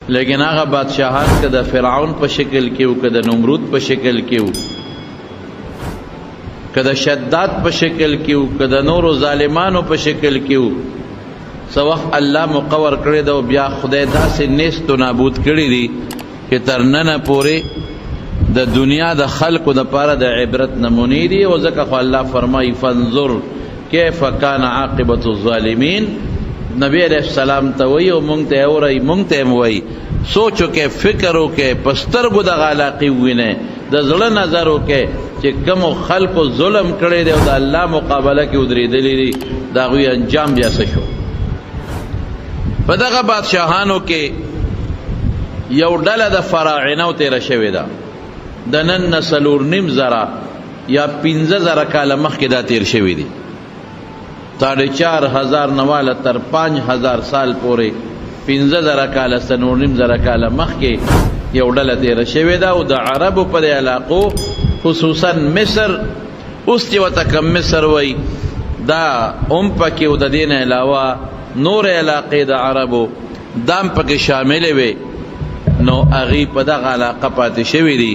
لیکن هغه بادشاہان که د فرعون په شکل کې او که د نمرود په شکل کې او که د شداد په شکل کې او که د نورو ظالمانو په شکل کې او څه وخت الله مقور کړی ده او بیا خدای داسې نیست و نابود کړي دي چې تر ننه پورې د دنیا د خلقو دپاره د عبرت نمونې دي. او ځکه خو الله فرمایي فانظر کیف کان عاقبة الظالمین. نبی علیہ السلام ته وایي او مونږ ته اورئ مونږ ته هم وایي سوچ وکئ فکر وکئ په سترګو دغه علاقې ووینئ د زړه نظر وکئ چې کومو خلقو ظلم کړی دی او د الله مقابله کې ودرېدلي دي د هغوی انجام بیا څه شو. په دغه بادشاهانو کې یو ډله د فراعنو تېره شوې ده د نن نه 4.5 یا 15,000 کاله مخکې دا تېر شوي دي. 4,500 نواله تر 5,000 سال پورې 15,000 کاله 4.5 کاله مخکې یو ډله تېره شوې ده. او د عربو په دې علاقو خصوصا مصر اوس چې ورته کم مصر وایي دا هم پکې او د دې نه علاوه نور علاقې د عربو دا هم پکې شاملې وې نو هغوی په دغه علاقه پاتې شوي دي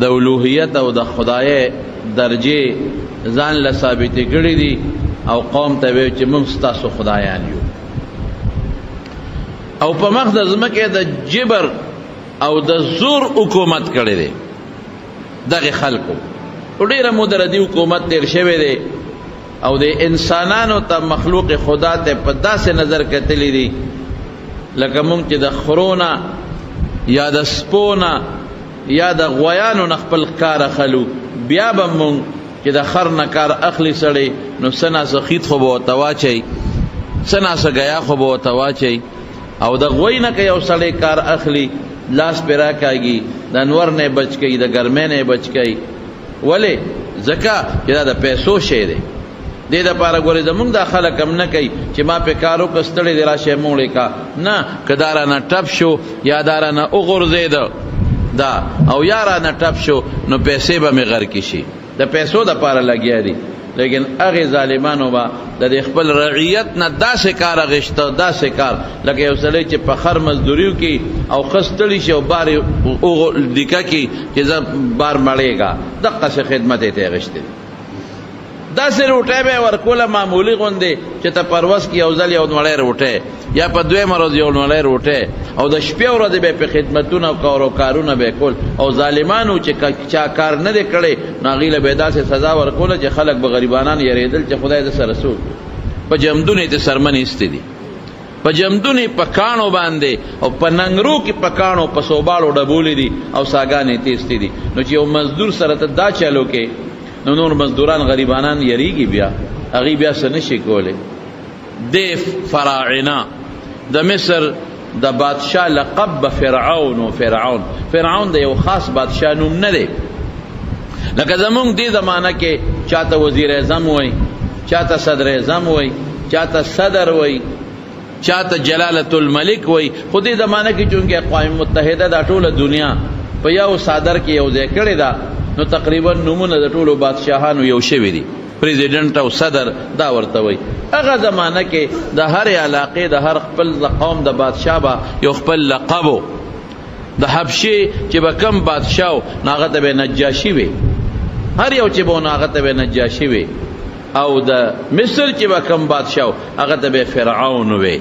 د الوهیت او د خدای درجې ځان له ثابتې کړي دي او قوم ته وی چې موږ ستاسو خدایان یو. او په مخ د ځمکې د جبر او د زور حکومت کړی دی دغه خلکو. ډېره موده د دې حکومت تېر شوی دی او د انسانانو ته مخلوق خدا ته په داسې نظر کتلی دي لکه موږ چې د خرونه یا د سپونه یا د غویانو نه خپل کار اخلو. بیا به موږ چې د خر نه کار اخلي سړی نو څه ناڅه خیط خو به ورته واچئ څه ناڅه ګیا خو به ورته واچئ او د غوی نه که یو سړی کار اخلي لاس پې راکاږي د انور نه یې بچ کوي د ګرمۍ نه یې بچ کوي. ولې ځکه چې دا د پیسو شی دی. دې دپاره ګورې زمونږ دا خلک هم نه کوي چې ما پې کار وکړه ستړی دی راشئ موړې کا نه که دا رانه ټپ شو یا دا رانه وغورځېده دا او یا رانه ټپ شو نو پیسې به مې غرقې شي د پیسو دپاره لګیا دي. لیکن هغې ظالمانو به د خپل رعیت نه داسې کار اخیسته داسې کار لکه یو سړی چې په خر مزدوري وکړي او ښه ستړي شي او بار یې ډیکه کړي چې زه بار مړېږه دقسې خدمت یې ته اخیستی دی. داسې روټۍ به یې ورکوله معمولي غوندې چې ته په ورځ کې یو ځل یو نوړی روټۍ یا په دویمه ورځ یو نوړی روټۍ او د شپې ورځې به یې په خدمتونه او کارونه به یې کول. او ظالمانو چې چا کار نه دی کړی نو هغوی له به یې داسې سزا ورکوله چې خلک به غریبانان یېرېدل چې خدای د سره څوک په جمدون یې د سرمن ایستې دي په جمدون یې په کاڼو باندې او په ننګرو کې په کاڼو په صوباړو ډبولې دي او ساګانې تېستې دي. نو چې یو مزدور سره ته دا چلو کې نو نور مزدوران غریبانان یریږي بیا هغوی بیا څه نشي کولی. د فراعنه د مصر د بادشاه لقب به فرعون و فرعون د یو خاص بادشاه نوم نه دی. لکه زمونږ دې زمانه کې چاته وزیر اعظم وایي چاته صدر اعظم وایي چاته صدر وایي چاته جلالة الملک وایي. خو دې زمانه کې چونکې اقوام متحده دا ټوله دنیا په یو صدر کې یو ځای کړې ده نو تقریبا نومونه د ټولو بادشاهانو یو شوي دي پریزیډنټ او صدر دا ورته وایي. هغه زمانه کې د هرې علاقې د هر خپل قوم د بادشاه به یو خپل لقب و. د حبشې چې به کم بادشاه و نو هغه ته به نجاشي وي هر یو چې به نو هغه ته به نجاشي وي او د مصر چې به کم بادشاه و هغه ته به فرعون وي.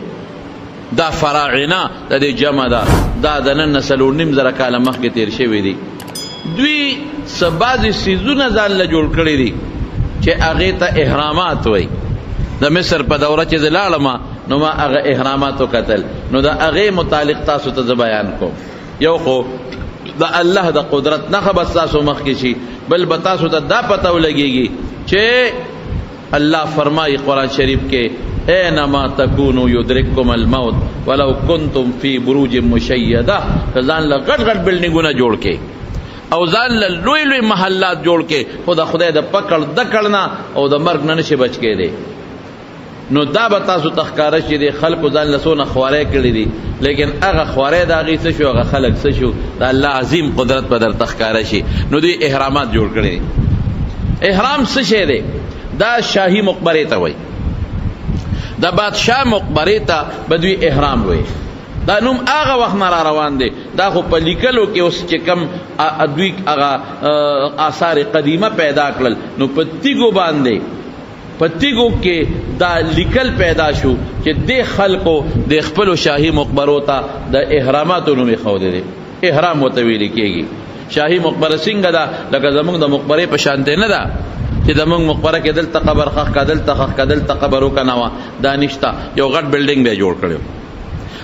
دا فراعنه د دې جمع ده دا د نن نه 4.5 کاله مخکې تېر شوي دي. دوی څه بعضې څیزونه ځان له جوړ کړي دي چې هغې ته احرامات وایي. د مصر په دوره چې زه لاړم نو ما هغه احرامات وکتل نو د هغې متعلق تاسو ته زه بیان کوم. یو خو د الله د قدرت نښه به ستاسو مخکې شي بل به تاسو ته دا پته ولګېږي چې الله فرمایي قرآن شریف کې اینما تکونو یدرککم الموت ولو کنتم فی بروج مشیده. که ځان له غټ غټ بلډینګونه جوړ کې او ځان له لوی لوی محلات جوړ کې خو د خدای د پکړ دکړ نه او د مرګ نه نشي بچ کېدی نو دا به تاسو ته ښکاره شي د خلکو ځان له څونه خوارۍ کړي دي. لیکن هغه خوارۍ د هغې څه شو هغه خلک څه شو د الله عظیم قدرت به درته ښکاره شي. نو دوی احرامات جوړ کړي دي. احرام څه شی دی؟ دا شاهي مقبرې ته وایي. د بادشاه مقبرې ته به دوی احرام وایي دا نوم هغه وخت نه را روان دی. دا خو په لیکلو کې اوس چې کم دوی هغه آثار قدیمه پیدا کړل نو په تیږو باندې په تیږو کې دا لیکل پیدا شو چې د خلقو د خپلو شاهي مقبرو ته د احراماتو نوم ایښودی دی. احرام ورته ویل کېږي. شاهي مقبره څنګه ده؟ لکه زمونږ د مقبرې په شانتې نه ده چې زمونږ مقبره کې دلته قبر ښخ که دلته ښخ که دلته قبر وکنه وه، دا نشته. یو غټ بلډینګ به یې جوړ کړی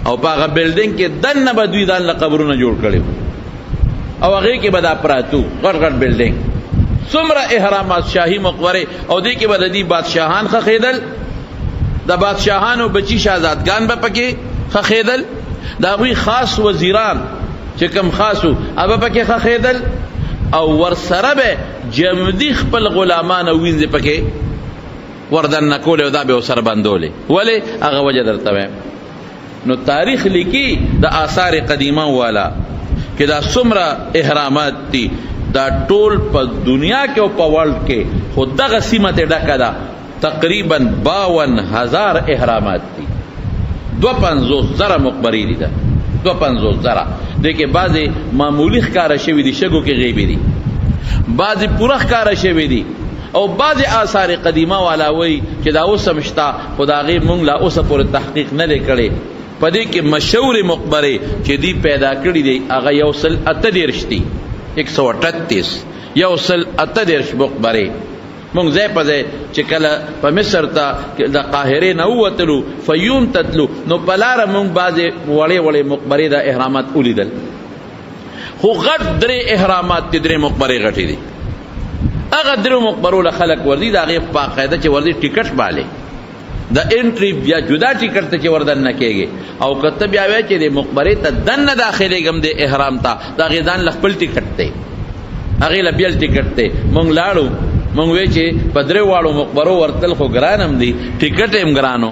او په هغه بلډینګ کې دننه به دوی ځان له قبرونه جوړ کړي او هغې کې به دا پراتو غټ غټ بلډینګ. څومره احرامات شاهي مقبرې او دې کې به د دې بادشاهان ښخېدل، د بادشاهانو بچي شهزادګان به پکې ښخېدل، د هغوی خاص وزیران چې کوم خاصو هغه پکې ښخېدل او ورسره به جمدي خپل غلامان او وینځې پکې وردننه کولې او دا به ورسره بندولې. ولې؟ هغه وجه درته وایم. نو تاریخ لیکي د آثار قدیمه والا کہ دا سمرا احرامات تی دا ټول په دنیا کې او په ورلد کې خود دغه سیمه ته ډکه ده تقریبا 52,000 احرامات تی 52,000 مقبرې دي ده 52,000 دیکھیں بعضی معمولی ښکاره شوي دي شګو کې غیبي دي بعضی پوره ښکاره شوي دي او بعضی آثار قدیمه والا وی چې دا اوس هم شته خو د هغې مونږ لا اوسه پورې تحقیق نه دی کړی په دې کې مشهورې مقبرې چې دوی پیدا کړي دي هغه 138 دي 138 138 مقبرې مونږ ځای په ځای چې کله په مصر ته د قاهرې نه ووتلو فیوم ته تلو نو په لاره مونږ بعضې وړې وړې مقبرې د احرامات ولیدل خو غټ درې احرامات دي درې مقبرې غټې دي هغه درې مقبرو له خلک ورځي د هغې باقاعده چې ورځي ټیکټ بالی د انټري بیا جدا ټیکټ ته چې ور دننه کېږي او که ته بیا وایې چې د مقبرې ته دننه داخلېږم د احرام ته د هغې ځان له خپل ټیکټ دی هغې له بیل ټیکټ دی مونږ لاړو مونږ وی چې په درې واړو مقبرو ورتل خو ګران هم دي ټیکټ هم ګرانو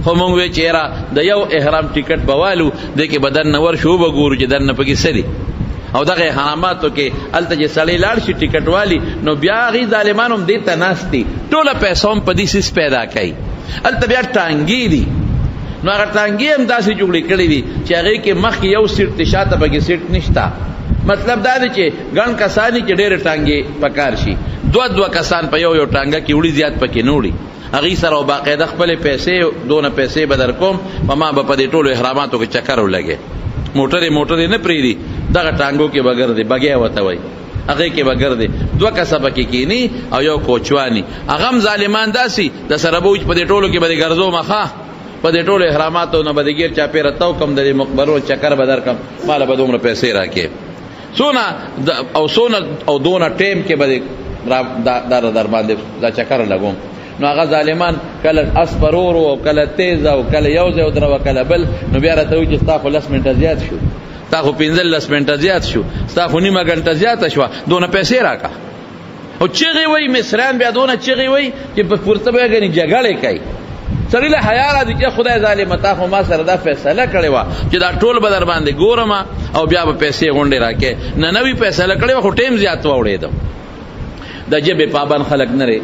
خو مونږ وی چې یاره د یو احرام ټیکټ به والو دی کې به دننه ورشو وبګورو چې دننه پکې څه دي او دغه احراماتو کې هلته چې سړی لاړ شي ټیکټ والي نو بیا هغې ظالمان هم دې ته ناست دي ټوله پیسو هم په دې سیس پیدا کوي هلته بیا ټانګې دي نو هغه ټانګې هم داسې جوړې کړې دي چې هغې کې مخکې یو سیټ دی شاته پکې سیټ نشته مطلب دا دی چې ګڼ کسان چې ډېرې ټانګې پکار شي دوه کسان په یو ټانګه کې وړي زیات پکې نه وړي هغې سره باقاعده خپلې پیسې دونه پیسې به در کوم په ما به په دې ټولو احراماتو کې چکر ولګې موټرې نه پرېږدي دغه ټانګو کې به ګرځي بګیا ورته وایي هغې کې به ګرځي دوه کسه پکې کښېني او یو کوچواني هغه هم ظالمان داسې د سره به په دې ټولو کې به دې ګرځوم ښه په دې ټولو احراماتو نه به دې ګیر چاپېره تو کم د دې مقبرو چکر به در کم ماله به دومره پیسې راکې څونه او دونه ټیم کې به در باندې دا چکر لګوم نو هغه ظالمان کله اس پرورو او کله تیز او کله یو ځای ودروه کله بل نو بیا راته وایي چې ستا خو 10 منټه زیات شو ستا خو 15 منټه زیات شو ستا خو نیمه ګنټه زیاته شوه دونه پیسې راکړه او چغې وایي مصریان بیا دونه چغې وایي چې په پورته به ګنې جګړې کوي سړي له حیا راځي چې خدای ظالمه تا خو ما سره دا فیصله کړې وه چې دا ټول به در باندې ګورم او بیا به پیسې غونډې راکې نه نوي فیصله کړې وه خو ټیم زیات واوړېدم د ژبې پابند خلک نه دی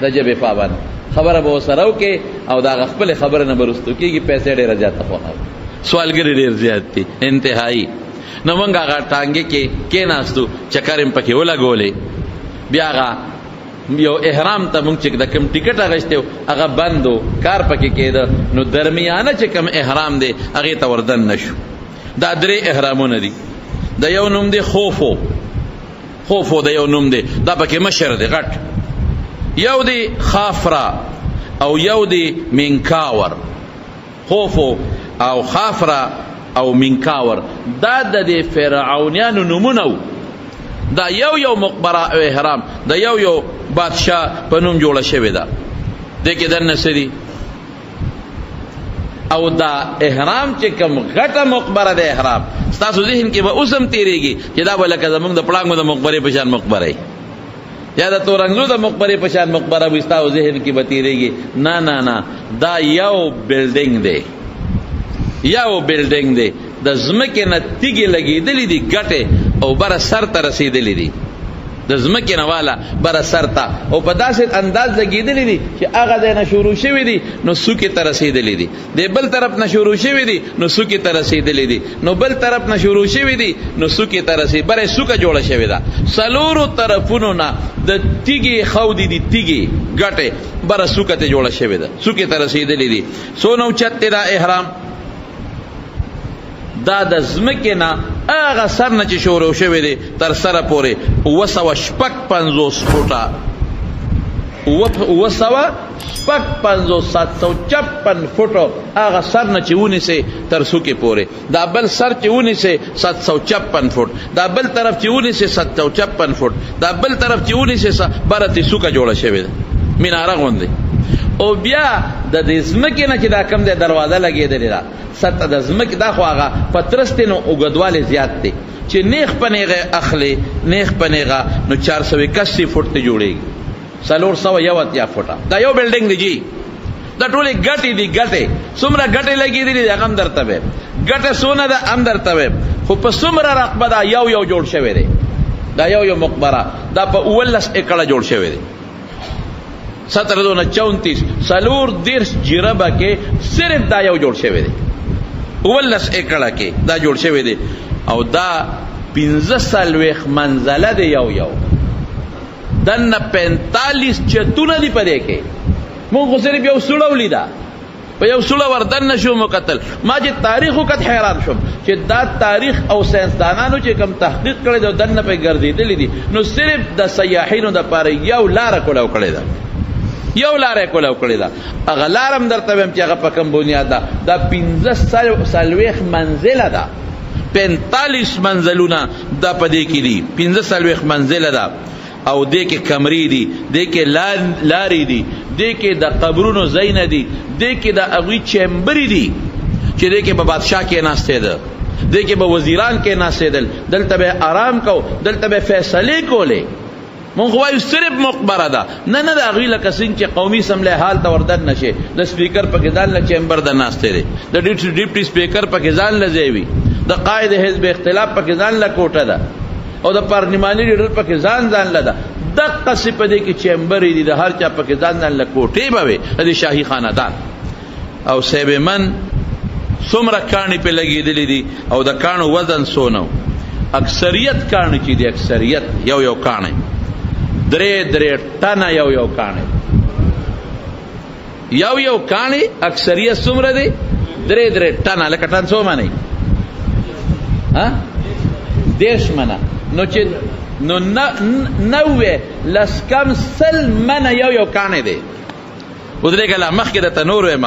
د ژبې پابند خبره به ورسره وکړې او د هغه خپلې خبرې نه به رستو کېږي پیسې ډېره زیاته خوښوي سوالګري ډېر زیات دي انتهایي نو موږ هغه ټانګې کې کېناستو چکر یې پکې ولګولې بیا هغه یو احرام ته موږ چې د کوم ټیکټ اخیستی هغه بند و کار پکې کېده نو درمیانه چې کوم احرام دی هغې ته وردن نه شو دا درې احرامونه دي د یو نوم دی خوفو د یو نوم دی دا پکې مشر دی غټ یو دی خافرا او یو دی منکاور خوفو او خافرا او منکاور دا د فرعونیانو نومونه دا یو مقبره او احرام دا یو بادشاہ په نوم جوړه شوې ده دې کې دننه څه دي او دا احرام چې کوم غټه مقبره د احرام ستاسو ذهن کې به اوس هم تېرېږي چې دا به لکه زموږ د پړانګو د مقبرې په شان مقبره یا د تورنګلو د مقبرې په شان مقبره به ستاسو ذهن کې به تېرېږي نه دا یو بلډینګ دی د ځمکې نه تیږې لګېدلې دي ګټې او بره سر ته رسېدلې دي د ځمکې نه والا بره سر ته، او په داسې انداز لګېدلي دي چې هغه ځای نه شروع شوي دي نو څوکې ته رسېدلي دي، د بل طرف نه شروع شوي دي نو څوکې ته رسېدلي دي، نو بل طرف نه شروع شوي دي نو څوکې ته رسېدلي، بره څوکه جوړه شوې ده، څلورو طرفونو نه د تیږې خودې دي، تیږې ګټې بره څوکه ته جوړه شوې ده، څوکې ته رسېدلي دي. څونه اوچت دی دا احرام؟ دا د ځمکې نه هغه سر نه چې شروع شوی دی تر سره پورې 956 فوټه 756 فوټو هغه سر نه چې ونیسې تر څوکې پورې، دا بل سر چې ونیسې 756 فوټ، دا بل طرف چې ونیسې 756 فوټ، دا بل طرف چې ونیسې بره تې څوکه جوړه شوې ده میناره غوندې. او بیا د دې ځمکې نه چې دا کم دی دروازه لګېدلې ده سطح د ځمکې، دا خو هغه پترس دی نو اوږدوالی زیات دی چې نیغ په نیغه اخلي، نیغ په نیغه نو 481 فوټ ته جوړېږي، 481 فوټه. دا یو بلډینګ دی جی، دا ټولې ګټې دي، ګټې څومره ګټې لګېدلې دي هغه هم درته ویم، ګټه څونه ده هم درته ویم، خو په څومره رقبه دا یو جوړ شوی دی، دا یو مقبره دا په 19 ایکړه جوړ شوی دی، 1734 سلور دیرش جربه کې صرف دا یو جوړ شوی دی، 19 ایکړه کې دا جوړ شوی دی، او دا 45 منزله دی یو دنه 45 چتونه دی په دې کې. مونږ خو صرف یو سوړه ولیده، په یو سوړه وردننه شو مقتل، ما چې تاریخ وکت حیران شوم چې دا تاریخ او ساینسدانانو چې کوم تحقیق کړی دی دنه پې ګرځېدلي دي، نو صرف د سیاحینو دپاره یو لاره کولاو کړې ده، یو لاره کولاو کړې ده. هغه لاره هم درته ویم چې هغه په کوم بنیاد ده، دا 45 منزله ده، 45 منزلونه دا په دې کې دي، 45 منزله ده، او دې کې کمرې دي، دې کې لارې دي، دې کې د قبرونو ځایونه دي، دې کې د هغوی چیمبرې دي چې دې کې به بادشاه کېناستېده، دې کې به وزیران کېناستېدل، دلته به آرام کو، دلته به فیصلې کولې. مونږ خو وایو صرف مقبره ده، نه د هغوی لکه څنګه چې قومي اسمبلی حال ته وردن نشي، د سپیکر پکې ځان له چیمبر د ناستې دی، د ډیپټي سپیکر پکې ځان له ځای وي، د قائد حزب اختلاف پکې ځان له کوټه ده، او د پارلماني لیډر پکې ځان له ده، دقسې په دې کې چیمبرې دي، د هر چا پکې ځان له کوټې به وي د شاهي خاندان. او صاحب من څومره کاڼي پې لګېدلي دي، او د کاڼو وزن څونه، اکثریت کاڼي چې دي، اکثریت یو کاڼی 3 ټنه یو کاڼی، یو کاڼی اکثریت څومره دی 3 ټنه، لکه ټن څو منئ 10 منه، نو چې نو 90 لسکم 100 منه یو کاڼی دی. ودرېږه لا مخکې درته نور وایم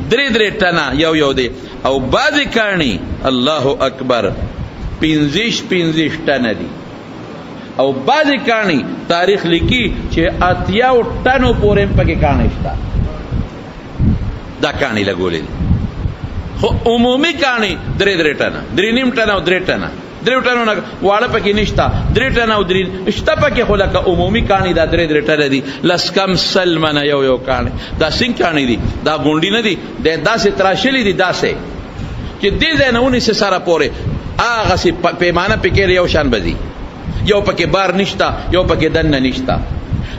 3 ټنه یو دی، او بعضې کاڼي الله اکبر 15 ټنه دي، او بعضې کاڼي تاریخ لیکي چې 80 ټنو پورې هم پکې کاڼي شته، دا کاڼي لګولې دي. خو عمومي کاڼي 3 ټنه، 3.5 ټنه او 3 ټنه، 3 ټنو نه واړه پکې نشته، 3 ټنه او 3 شته پکې، خو لکه عمومي کاڼي دا 3 ټنه دي، لسکم 100 منه یو کاڼي. دا څنګه کاڼي دي؟ دا غونډي نه دي، داسې تراشلي دي، داسې چې دې ځای نه ونیسې سره پورې هغسې پیمانه پکې یو شان به ځي، یو پکې بار نشته، یو پکې دننه نشته.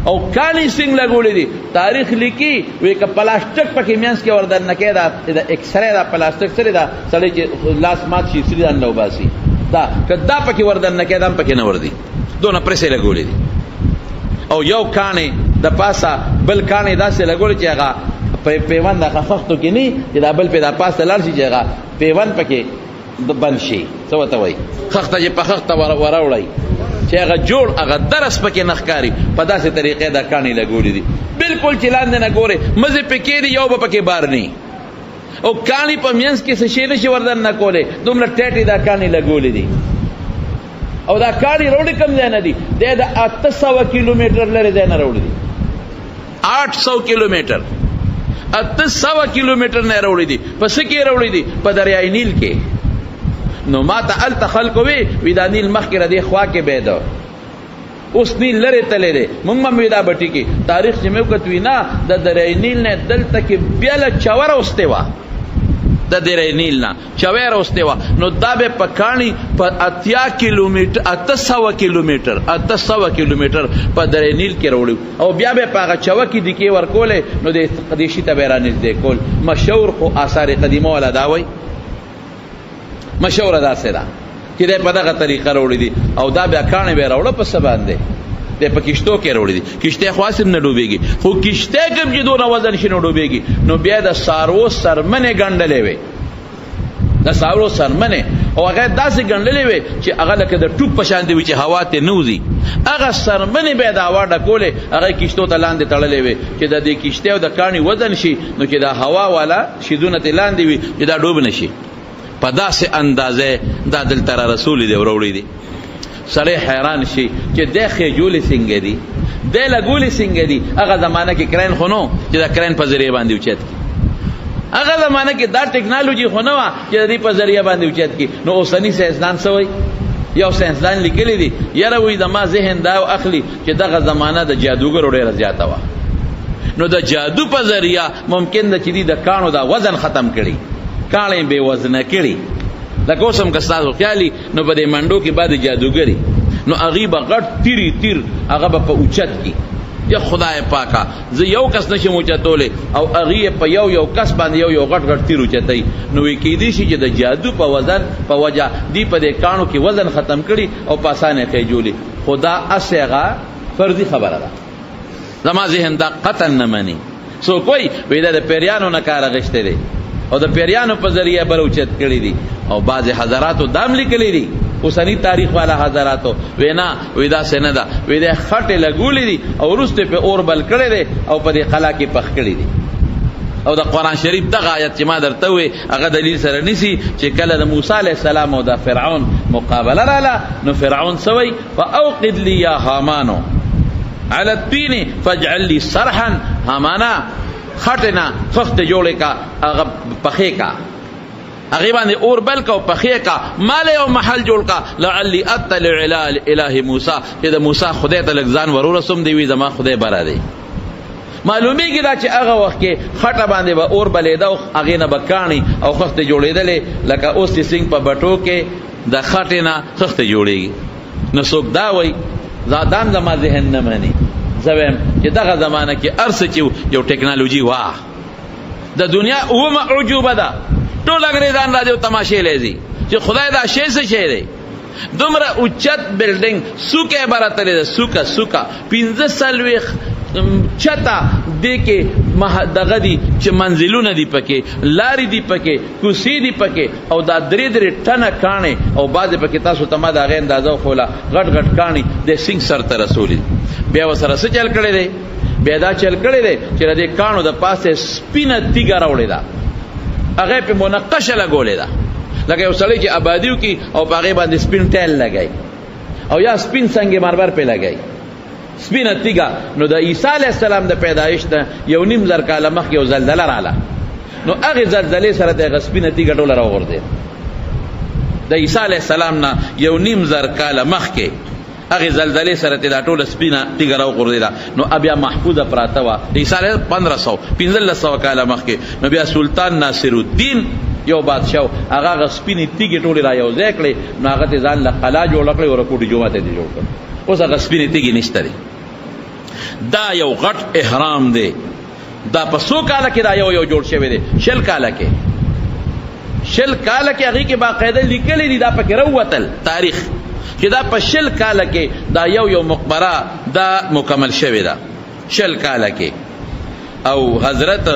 او کاڼي څنګه لګولې دي؟ تاریخ لیکي وایي که پلاستیک پکې منځ کې وردننه کې دا اکسرې دا پلاستیک سره دا سړی چې لاس مات شي سړي دننه وباسي، دا که دا پکې وردننه کې دا هم پکې نه وردي، دونه پرېسې لګولې دي. او یو کاڼی د پاسه بل کاڼی داسې لګولې چې هغه پیوند هغه خښتو کې نه چې دا بل پې دا پاسته لاړ شي چې هغه پیوند پکې بند شي، څه ورته وایي خښته چې په خښته وراوړئ چې هغه جوړ هغه درس پکې نه ښکاري، په داسې طریقې دا کاڼي لګولي دي. بلکل چې لاندې نه ګورې مزې پکې دي، یو به پکې بار نه، او کاڼي په منځ کې څه شی نشي وردننه کولی، دومره ټیټې دا کاڼي لګولي دي. او دا کاڼي راوړي کوم ځای نه دي، دی د 800 کیلومیټر لرې ځای نه راوړي دي، 800 کیلومیټر 800 کیلومیټر نه راوړي دي. په څه کې راوړي دي؟ په دریای نیل کې. نو ما ته هلته خلکو وی دا نیل مخکې را دې خوا کې بیده، اوس نیل لرې تللی دی، مونږ هم وی دا بټي کې تاریخ چې مې وکت وي نه د دریای نیل نه دلته کې بیا له چوره اوستې وه، د دره نیل نه چوي راوستې وه نو دا به په کاڼي په 800 کیلومیټر په دره نیل کې راوړي او بیا به په هغه چوه کې دکې ورکولې نو د قدیشي ته به رانږدې کول مشهور خو آثار قدیمه والا دا وایي مشهوره داسې ده چې دی په دغه طریقه راوړي دي او دا بیا کاڼې به یې راوړه په څه باندې دی په کشتو کې راوړي دي کشتۍ خو هسې نه ډوبېږي خو کشتۍ کوم چې دونه وزن شي نو ډوبېږي نو بیا د څاروو سرمنې ګنډلې وې د څاروو سرمنې او هغه داسې ګنډلې وې چې هغه لکه د ټوپ په شان دی وي چې هوا ترې نه وځي هغه سرمنې به یې د هوا ډکولې هغه کشتو ته لاندې تړلې وې چې د دې کشتۍ او د کاڼي وزن شي نو چې د هوا والا شیدونه ترې لاندې وي چې دا ډوب نه شي په داسې اندازې دا دلته را رسولي دی وروړي دي سړی حیران شي چې دی خېجولې څنګه دي دی لګولې څنګه دي هغه زمانه کې کرین خو نه چې د کرین په ذریعه باندې اوچت کړي هغه زمانه کې دا ټکنالوژي خو نه وه چې د دې په ذریعه باندې اوچت کړي نو اوسني ساینسدان څه وایي یو ساینسدان لیکلی دي یاره وایي د ما ذهن دا اخلي چې دغه زمانه د جادوګرو ډېره زیاته وه نو د جادو په ذریعه ممکن ده چې دي د کاڼو دا وزن ختم کړي کاڼې بې وزنه کړي لکه اوس هم که ستاسو خیالي نو په دې منډو کې بعد جادوګري نو هغې به غټ تیر هغه به په اوچت کي یا خدای پاکه زه یو کس نشم اوچتولی او هغې په یو کس باندې یو غټ تیر اوچتوي نو وی کیدی شي چې د جادو په وزن په وجه دی په دې کاڼو کې وزن ختم کړي او په اسانه خېجولي خو دا هسې هغه فرضي خبره ده زما ذهن دا قطعا نه مني څوک وایي وایي دا د پیریانو نه کار اخیستی دی او د پیریانو په ذریعه بل اوچت کړي دي او بعضې حضراتو دام لیکلی دي اوسني تاریخ والا حضراتو وی نه وی داسې نه ده وی دی خټې لګولې دي او وروسته پې اور بل کړی دی او په دې قلا کې پخ کړي دي او د قرآن شریف دغه آیت چې ما درته وی هغه دلیل سره نیسي چې کله د موسی علیه السلام او د فرعون مقابله راله نو فرعون څه وی فاوقد لي یا هامانو على الطين فاجعل لي صرحا هامانا خټنا فخت جوړې کا هغه پخې کا هغې باندې اور بل کا او پخې کا مال یو محل جوړ کا لعلی اطلع الی اله موسی چې د موسی خدای ته لږ ځان ورورسم دی وي زما خدای بره دی معلومیږي دا چې هغه وخت کې خټه باندې به اور بلېده او هغې نه به کاڼي او خښتې جوړېدلې لکه اوس چې څنګ په بټو کې د خټې نه خښتې جوړېږي نو څوک دا وایي دام زما ذهن نه مني زه وایم چې دغه زمانه کې هر څه چې یو ټکنالوژي وه د دنیا اومه عجوبه ده ټول انګریزان راځي او تماشې لیځي چې خدای دا شی څه شی دی دومره اوچت بلډینګ سوکه به راتلې ده سوکه 15 چته دې کې دغه دي چې منزلونه دي پکې لارې دي پکې کوڅې دي پکې او دا درې ټنه کاڼې او بعضې پکې تاسو ته ما د هغې اندازه وښوله غټ کاڼې د سینګ سر ته رسولي بیا ورسره څه چل کړی دی بیا دا چل کړی دی چې د دې کاڼو د پاسه سپینه تیږه راوړې ده هغې پې منقشه لګولې ده لکه یو سړی چې آبادي وکړي او په هغې باندې سپین ټیل لګوي او یا سپین سنگ مرمر پې لګوي سپینه تیږه نو د عیسی علیه السلام د پیدایش نه 1.5 کاله مخکې یو زلزله راله نو هغې زلزلې سره د هغه سپینه تیږه ټوله راوغورځېد د عیسی علیه السلام نه 1.5 کاله مخکې هغې زلزلې سره ته دا ټوله سپینه تیږه راوغورځېده نو بیا محفوظه پراته وه د عیسی علیه 1500 کاله مخکې نو بیا سلطان ناصر الدین یو بادشاه هغه سپینې تیږې ټولې را یو ځای کړې نو هغه ته ځان له قلا جوړه کړې او رکوټي جومات یې جوړ کړ اوس هغه سپینې تیږې نشته دی دا یو غټ احرام دی دا په 100 کاله کې دا یو جوړ شوی دی 10 کاله کې هغې کې باقاعده لیکلی دي دا پکې راووتل تاریخ چې دا په 10 کاله کې دا یو مقبره دا مکمل شوې ده 10 کاله کې او حضرت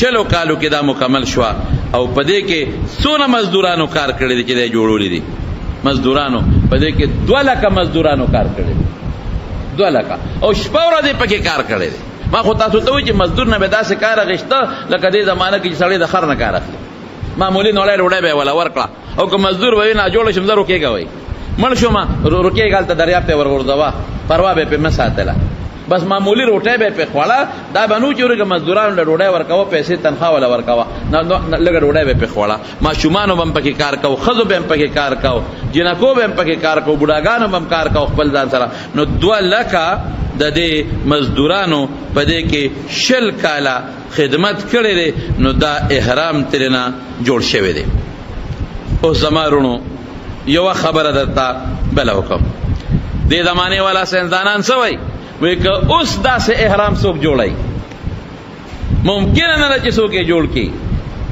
10 کالو کې دا مکمل شوه او په دې کې څونه مزدورانو کار کړی دی چې دی جوړولی دي مزدورانو په دې کې 2 لکه مزدورانو کار کړی دی 2 لکه او شپه ورځې پکې کار کړی دی ما خو تاسو ته وایي چې مزدور نه به داسې کار اخېسته لکه دې زمانه کې چې سړی د خر نه کار اخلي معمولي نوړی ډوډۍ به یې وله ورکړه او که مزدور به وي ناجوړه شم زه روکېږه وایي مړ شومه روکېږه هلته دریاب ته ورغورځوه پروا به یې پرې مه ساتله بس معمولی روټۍ به یې پرې خوړه دا به نو چې ورګه مزدورانو له ډوډۍ ورکوه پیسې تنخوا وله ورکوه لږه ډوډۍ به یې پرې خوړه ماشومانو به هم پکې کار کوو ښځو به هم پکې کار کوو جنکو به هم پکې کار کوو بوډاګانو به هم کار کوو خپل ځان سره نو 2 لکه د دې مزدورانو په دې کې 20 کاله خدمت کړی دی نو دا احرام ترېنه جوړ شوی دی. اوس زما وروڼو یوه خبره درته بله وکړم. دې زمانې والا ساینسدانان څه وایي؟ وایي که اوس داسې احرام څوک جوړوي ممکنه نه ده چې څوک یې جوړ کړي.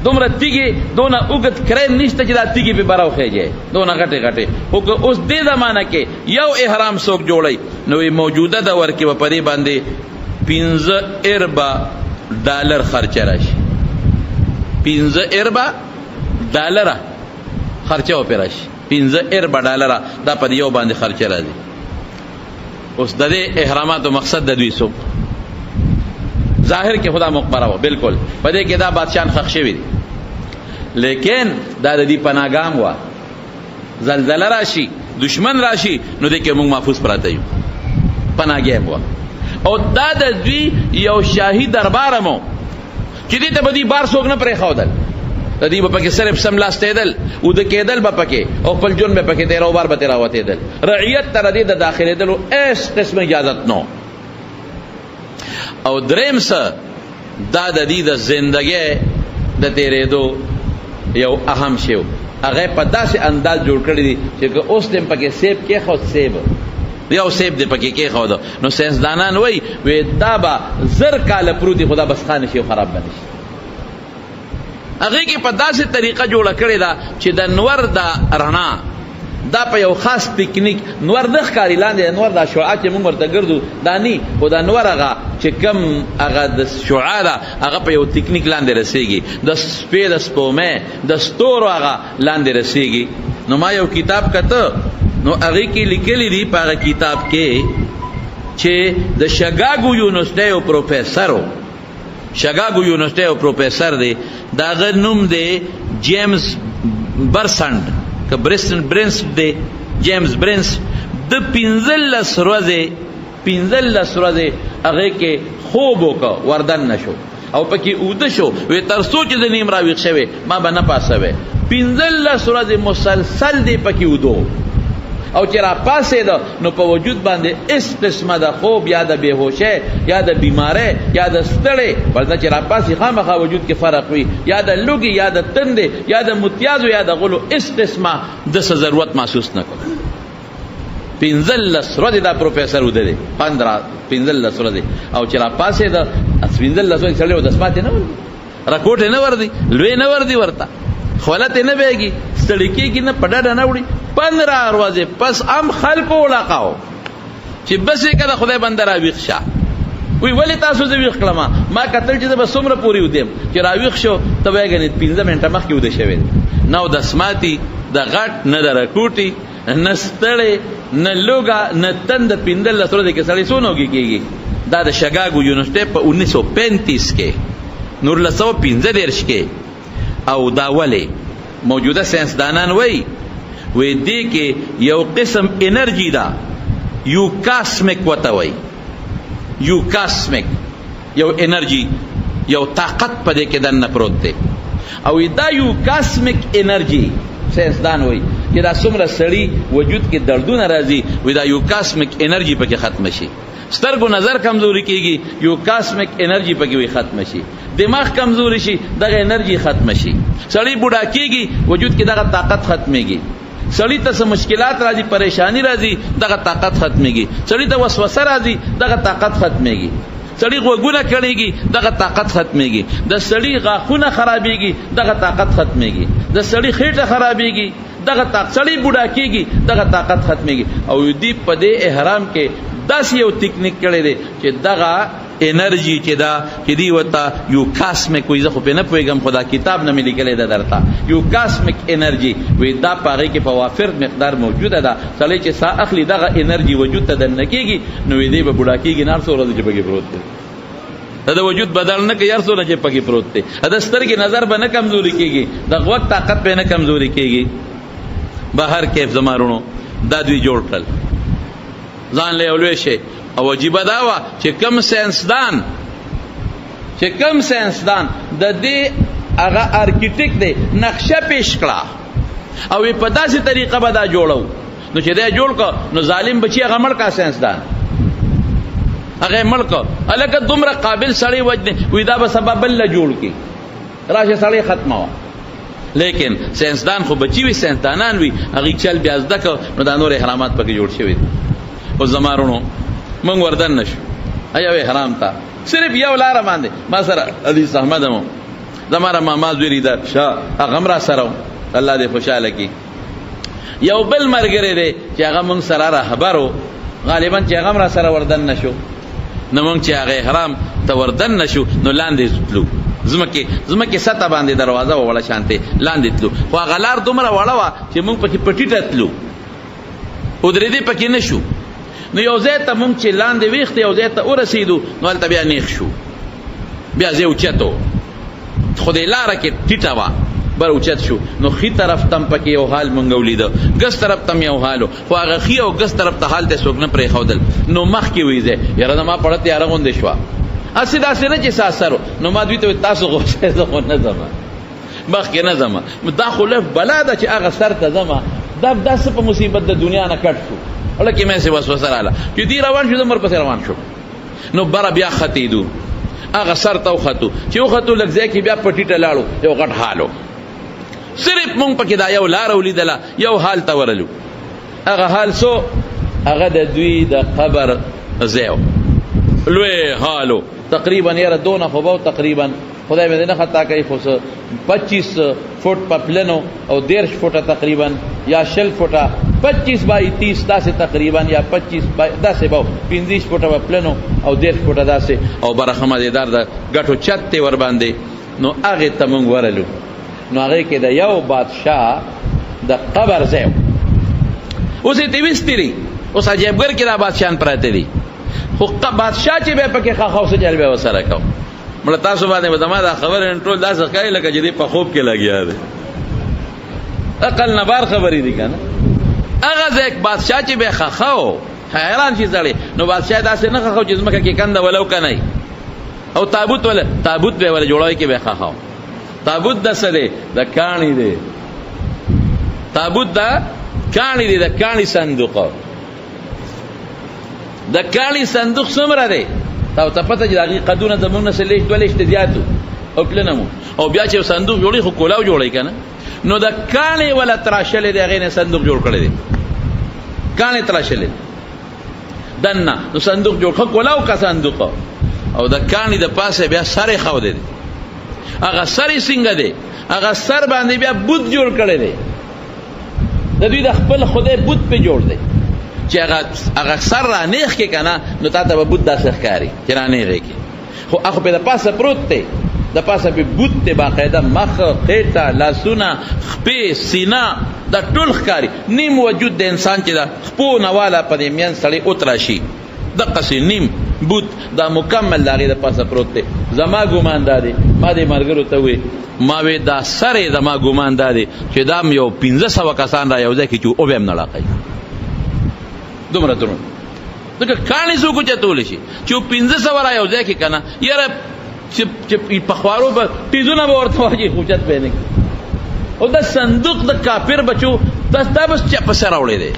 دومره تیږې دونه اوږد کریم نشته چې دا تیږې پې به راوخیږي دونه غټې غټې. خو که اوس دې زمانه کې یو احرام څوک جوړوي نو موجوده دور کې به په دې باندې 15 اربه ډالر خرچه راشي. 15 اربه ډالره خرچه و پې راشي. 15 اربه ډالره دا په یو باندې خرچه راځي. اوس د دې احراماتو مقصد د دوی څوک ظاهر کې خدا مقبره و بالکل په دې کې دا بادشاهان خښ شوي دي لیکن دا د دې پناهګام وه. زلزله راشي دشمن راشي نو دې کې موږ محفوظ پراته یو پناهګام وه. او دا د دوی یو شاهي دربار هم و چې دې ته به دې بار څوک نه پرېښودل. د دې به پکې صرف سملاستېدل اوده کېدل به پکې او خپل ژوند به پکې تېره بار به ترې راوتېدل. رعیت ته د دې د داخلېدلو هېڅ قسم اجازت نه. او دریم څه دا د دې د زندګۍ د تېرېدو یو اهم شی و. هغه په داسې انداز جوړ کړی دی چې که اوس دې پکې سیب کېښود سیب یو سیب دې پکې کېښود نو ساینسدانان وایي دا به 1000 کاله پروت وي خو دا بس ښه نه شي او خراب به نه شي. هغې کې په داسې طریقه جوړه کړې ده چې د نور د رڼا دا په یو خاص تکنیک نور نه ښکاري لاندې د نور دا شعاع چې موږ ورته ګرځو دا نه خو د نور هغه چې کم هغه د شعاع ده هغه په یو تکنیک لاندې رسېږي. د شپې د سپومۍ د ستورو هغه لاندې رسېږي. نو ما یو کتاب کته نو هغې کې لیکلي دي په هغه کتاب کې چې د شګاګو یونیورسټۍ یو پروفیسر و. شګاګو یونیورسټۍ یو پروفیسر دی د هغه نوم دی جیمز برسنډ که برنس دی جیمز برنس. د 15 ورځې هغې کې خوب وکړه وردن نه شو او پکې اوده شو. وی تر څو چې د نیم راویښ شوی ما به نه پاسوی. 15 ورځې مسلسل دی پکې اوده او چې را پاسېده نو په وجود باندې هېڅ قسمه د خوب یا د بېهوشۍ یا د بیمارۍ یا د ستړې ورته چې را پاسې خامخا وجود کې فرق وي یا د لوږې یا د تندې یا د متیازو یا د غلو هېڅ قسمه دسه ضرورت محسوس نه کړو. 15 ورځې دا پروفیسر وده دی 15 ورځې او چې را پاسېده 15 ورځې سړی ودسماتې نه ورځي رکوټې نه ورځي لوی نه ورځي ورته خولت نه بیږي ستړي کېږي نه په ډډه نه وړي. 15 ورځې پس هم خلکو ولاقاو چې بس یې که د خدای بنده راویښ شه. وی ولې تاسو زه ویښ کړم ما کتل چې زه به څومره پورې ودیم چې راویښ شو ته به یې ګڼې 15 منټه مخکې وده شوی نه اودسماتي د غټ نه د رکوټي نه ستړی نه لوږه نه تند. 15 ورځې کې سړی څو نوږې کېږي. دا د شګاګو یونیورسټۍ په 1935 کې 1935 کې. او دا ولې موجوده ساینسدانان وایي وی دې کې یو قسم انرژي ده یو کاسمک وته وایي یو کاسمک یو انرژي یو طاقت په دې کې دننه پروت دی. او دا یو کاسمک انرژي ساینسدان وایي چې دا څومره سړي وجود کې دردونه راځي وی دا یو کاسمک انرژي پکې ختمه شي. سترګو نظر کمزوري کېږي یو کاسمک انرژي پکې وي ختمه شي. دماغ کمزوري شي دغه انرژي ختمه شي. سړی بوډا کېږي وجود کې دغه طاقت ختمېږي. سړی ته څه مشکلات راځي پریشانی راځي دغه طاقت ختمېږي. سړی ته وسوسه راځي دغه طاقت ختمېږي. سړی غوږونه کړېږي دغه طاقت ختمېږي. د سړی غاښونه خرابېږي دغه طاقت ختمېږي. د سړی خېټه خرابېږي دغه طاقت سړی بوډا کېږي دغه طاقت ختمېږي. او دې په دې احرام کې داسې یو تکنیک کړی دی چې دغه انرژي چې دا چې دی ورته یو کاسمک وایي. زه خو پرې نه پوهېږم خو دا کتاب نه مې لیکلی ده درته. یو کاسمک انرژي وایي دا په هغې کې په وافر مقدار موجوده ده. سړی چې ساه اخلي دغه انرژي وجود ته دننه کېږي نو دی به بوډا کېږي نه هر څو ورځې چې پکې پروت دی. د وجود بدل نه کوي هر څونه چې پکې پروت دی. د سترګې نظر به نه کمزوري کېږي د غوږ طاقت به نه کمزوري کېږي. بهر کیف زما وروڼو دا دوی جوړ کړل ځان له یو لوی شی. او عجیبه دا وه چې کم ساینسدان د دې هغه ارکیټیک دی نقشه پیش کړه او په داسې طریقه به دا جوړو نو چې دی جوړ کړه نو ظالم بچي هغه مړ کا ساینسدان هغه ملک الکه دومره قابل سړی وجنه وی دا به سبب بل جوړ کی راشه سړی ختمه وا لیکن ساينسدان خو بچی وي ساينسدانان وي هغه چل بیا زده نو دا نور احرامات پکې جوړ شوی او زمارونو مونږ وردن نشو ایو احرام تا صرف یو لار باندې ما سره حدیث احمدمو زماره ماما زوری دا شاه هغه را سره الله دې خوشاله کی یو بل مرګره دی چې هغه مونږ سره راهبرو غالبا چې هغه را سره وردن نشو نو مونږ چې هغه احرام ته وردن نشو نو لاندې تلو زمکه سطح باندې دروازه وړه شانته لاندې تلو خو هغه لار دومره وړه وا چې مونږ پکې پټی تلو او درې دې پکې نشو نو یو ځای ته مونږ چې لاندې ویخته یو ځای ته ورسېدو نو هلته بیا نیغ شو بیا ځای اوچتو خو دې لاره کې ټیټه وه بر اوچت شو نو خي طرف تم پکې یو حال مونږ ولیده ګس طرف تم یو حالو خو هغه خي او ګس طرف ته حال ته څوک نه پرېښودل نو مخکې وي ځای یاره زما پړه تیاره غوندې شوه هسې داسې نه چې ساسرو نو ما دوی ته تاسو غوښتی زه خو نه ځمه مخکې نه ځمه دا خو لږ بلا ده چې هغه سر ته ځمه دا څه په مصیبت د دنیا نه کټ شو هلکې مې سې وسوسه راغله چې دوی روان شو زه ورپسې روان شو نو بره بیا ختېدو هغه سر ته وختو چې وختو لږ ځای کې بیا پټي ته لاړو یو غټ حالو صرف مونږ پکې دا یو لاره ولیدله یو حال ته ورلو هغه حال سو هغه د دوی د قبر ځای لوی حالو تقریبا یاره دونه خو به تقریبا خدای مې نه خطا کوي خو 25 فوټ په پلنو او 10 فوټه تقریبا یا 60 فوټه 25 باي 30 داسې تقریبا یا 25 باي داسې به 15 فوټه په پلنو او 10 فوټه داسې او برخه مزیدار د ګټو چت ور باندې نو هغه ته مونږ ورلو نو هغه کې د یو بادشاه د قبر ځای اوس یې وستري اوس عجیبګر کې دا بادشاهان پراته دي خو بادشاه چې به پکې خاصه چل به وسره کو مړه تاسو باندې ودما دا خبر ټول داسې ښکاري لکه چې دې په خوب کې لګیا دی عقل نه بار خبرې دي کنه هغه ځکه بادشاه چې به خاخو حیران شي زړی نو بادشاه داسې نه خاخو چې زمکه کې کنده ولو کنه او تابوت به ولا جوړوي کې به خاخو تابوت د سره د کانی دی تابوت د کانی دی د کانی صندوق د کانی صندوق څومره دی تا ته پته چې دغه قدونه زمونږ نه سلیش دولش ته زیاتو او پلنمو او بیا چې صندوق جوړي خو کولاو جوړي کنه نو د کانی ولا تراشل دی هغه نه صندوق جوړ کړی دی کانی تراشل دنه نو صندوق جوړ خو کولاو کا صندوق او د کانی د پاسه بیا سره خو دی هغه سره څنګه دی هغه سر باندې بیا بوت جوړ کړی دی د دوی د خپل خدای بوت په جوړ دی چې هغه سر را نیخ کې کنه نو تا ته به بوت داسې ښکاري چې را نیغې کې خو هغه په د پاسه پروت دی د پاسه په بوت دی باقاعده مخ خېټه لاسونه خپې سینه دا ټول ښکاري نیم وجود د انسان چې دا خپو نه والا په دې میان سړی اتراشي دقسې نیم بوت دا مکمل د هغې د پاسه پروت دی زما ګمان دا دی ما دې ملګرو ته وې ما وې دا سر یې زما ګمان دا دی چې دا م یو 1500 کسان را یو ځای کې چې او به هم نه لاقی دومره دروند ځکه کاڼي څوک اوچتولی شي چې 1500 را یو ځای کې که نه یاره چې په خوارو به ټیزونه به ورته واچي خو اوچت به یې نه کړي او دا صندوق د کافر بچو دا بس چا پسې راوړی دی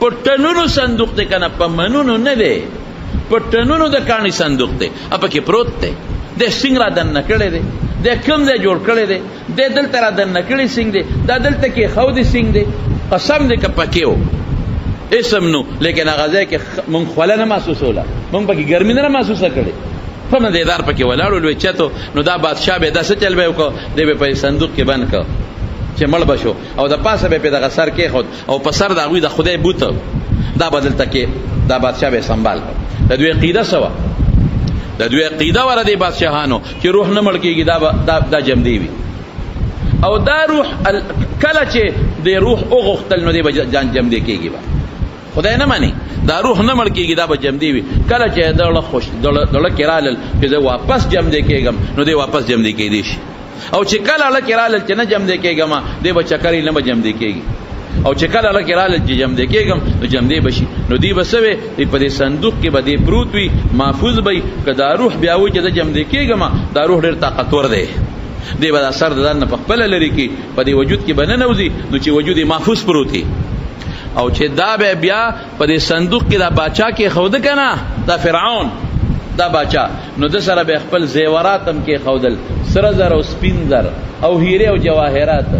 په ټنونو صندوق دی که نه په منونو نه دی په ټنونو د کاڼي صندوق دی پکې پروت دی د سنګ را دننه کړی دی د کوم ځای جوړ کړی دی د دلته را دننه کړی سنګ دی دا دلته کې ښودی سنګ دی قسم دی که پکې و اسم نو لیکن هغه ځای کې مونږ خوله نه محسوسوله مونږ پکې ګرمي نه محسوسه کړې په مزېدار پکې ولاړو لوی چتو نو دا بادشاه به داسې چل به وکړو دی به په صندوق کې بند کړ چې مړ به شو او د پاسه به پې دغه سر کېښود او په سر د هغوی د خدای بوت دا به دلته کې دا بادشاه به سنبال کړ د دوی عقیده څه وه د دوی عقیده وره دی بادشاهانو چې روح نه مړ کېږي دا جمدی وي او دا روح کله چې د روح وغوښتل نو دی به جان جمدی کېږي به خدای نه مانی دا روح نه مړ کېږي دا به جمدی وي کله چې دړه کې رالل چې زه واپس جمدی کېږم نو دی واپس جمدی کېدی شي او چې کله هله کې رالل چې نه جمدی کېږم دی به چکرې نه به جمدی کېږي او چې کله هله کې رالل چې جمدی کېږم نو جمدی به شي نو دی به څه وی دی په دې صندوق کې به دی پروت وي محفوظ به وي که دا روح بیا وایي چې زه جمدی کېږم دا روح ډېر طاقتور دی دی به دا سر د ځان نه په خپله لرې کړي په دې وجود کې به ننوځي نو چې وجود یې محفوظ پروت وي او چې دا به بیا په دې صندوق کې دا باچا کې خوده که نه دا فرعون دا باچا نو د سره به خپل زیورات هم کې خودل سره زر او سپین زر او هیره او جواهرات